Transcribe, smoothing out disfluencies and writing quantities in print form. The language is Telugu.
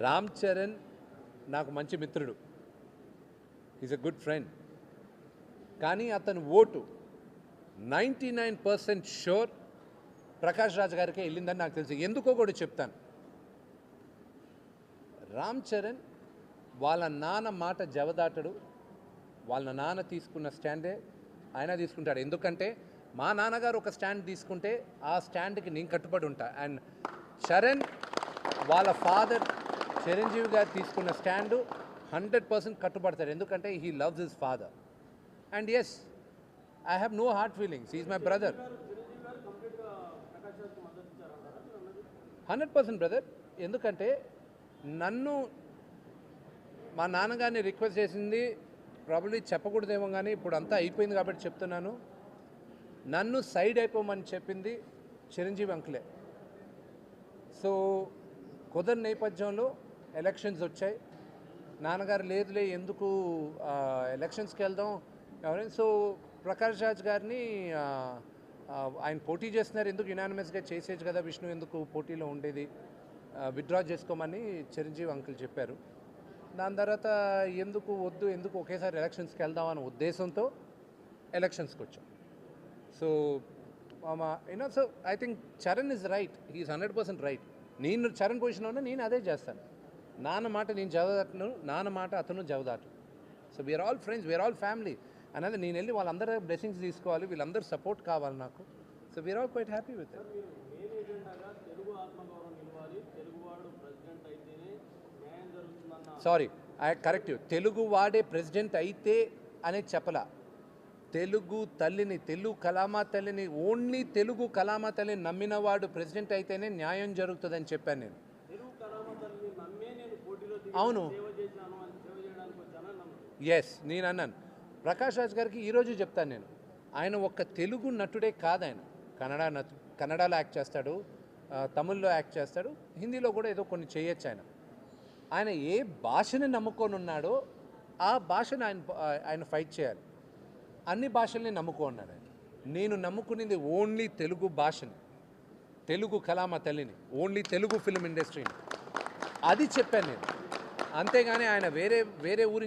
రామ్ చరణ్ నాకు మంచి మిత్రుడు, ఈజ్ అ గుడ్ ఫ్రెండ్. కానీ అతని ఓటు 99% షూర్ ప్రకాష్ రాజ్ గారికే వెళ్ళిందని నాకు తెలుసు. ఎందుకో కూడా చెప్తాను. రామ్ చరణ్ వాళ్ళ నాన్న మాట జవదాటడు. వాళ్ళ నాన్న తీసుకున్న స్టాండే ఆయన తీసుకుంటాడు. ఎందుకంటే మా నాన్నగారు ఒక స్టాండ్ తీసుకుంటే ఆ స్టాండ్కి నేను కట్టుబడి ఉంటా. అండ్ చరణ్ వాళ్ళ ఫాదర్ చిరంజీవి గారు తీసుకున్న స్టాండు 100% కట్టుబడతాడు. ఎందుకంటే he loves his father. And yes, I have no hard feelings. Is my brother. 100% brother. ఎందుకంటే నన్ను మా నాన్నగారిని రిక్వెస్ట్ చేసింది ప్రాబబ్లీ చెప్పకూడదేమో, కానీ ఇప్పుడు అంతా అయిపోయింది కాబట్టి చెప్తున్నాను. నన్ను సైడ్ అయిపోమని చెప్పింది చిరంజీవి అంకులే. సో కుదర్ నేపథ్యంలో ఎలక్షన్స్ వచ్చాయి. నాన్నగారు లేదులే ఎందుకు ఎలక్షన్స్కి వెళ్దాం ఎవరైనా. సో ప్రకాష్ రాజ్ గారిని ఆయన పోటీ చేస్తున్నారు, ఎందుకు యునానిమస్గా చేసేది కదా విష్ణు, ఎందుకు పోటీలో ఉండేది, విత్డ్రా చేసుకోమని చిరంజీవి అంకుల్ చెప్పారు. దాని తర్వాత ఎందుకు వద్దు, ఎందుకు ఒకేసారి ఎలక్షన్స్కి వెళ్దామన్న ఉద్దేశంతో ఎలక్షన్స్కి వచ్చాం. So so I think Charan is right, he is 100% right. నేను చరణ్ పొజిషన్లో ఉన్నా, నేను అదే చేస్తాను. నాన్న మాట నేను జవదాటను, నాన్న మాట అతను జవదాటు. So we are all friends, we're all family అనేది. నేను వెళ్ళి వాళ్ళందరూ బ్లెస్సింగ్స్ తీసుకోవాలి, వీళ్ళందరూ సపోర్ట్ కావాలి నాకు. So we are all quite happy with it. Sorry, I correct you. Telugu వాడే ప్రెసిడెంట్ అయితే అనేది చెప్పలా. తెలుగు తల్లిని, తెలుగు కలామా తల్లిని, ఓన్లీ తెలుగు కలామా తల్లిని నమ్మినవాడు ప్రెసిడెంట్ అయితేనే న్యాయం జరుగుతుందని చెప్పాను నేను. అవును, ఎస్, నేను అన్నాను. ప్రకాష్ రాజ్ గారికి ఈరోజు చెప్తాను నేను, ఆయన ఒక్క తెలుగు నటుడే కాదు, ఆయన కన్నడలో యాక్ట్ చేస్తాడు, తమిళ్లో యాక్ట్ చేస్తాడు, హిందీలో కూడా ఏదో కొన్ని చేయొచ్చు. ఆయన ఏ భాషని నమ్ముకొని ఉన్నాడో ఆ భాషను ఆయన ఫైట్ చేయాలి. అన్ని భాషల్ని నమ్ముకున్నాడు ఆయన. నేను నమ్ముకునేది ఓన్లీ తెలుగు భాషని, తెలుగు కలామా తల్లిని, ఓన్లీ తెలుగు ఫిల్మ్ ఇండస్ట్రీని. అది చెప్పాను నేను. అంతేగాని ఆయన వేరే ఊరి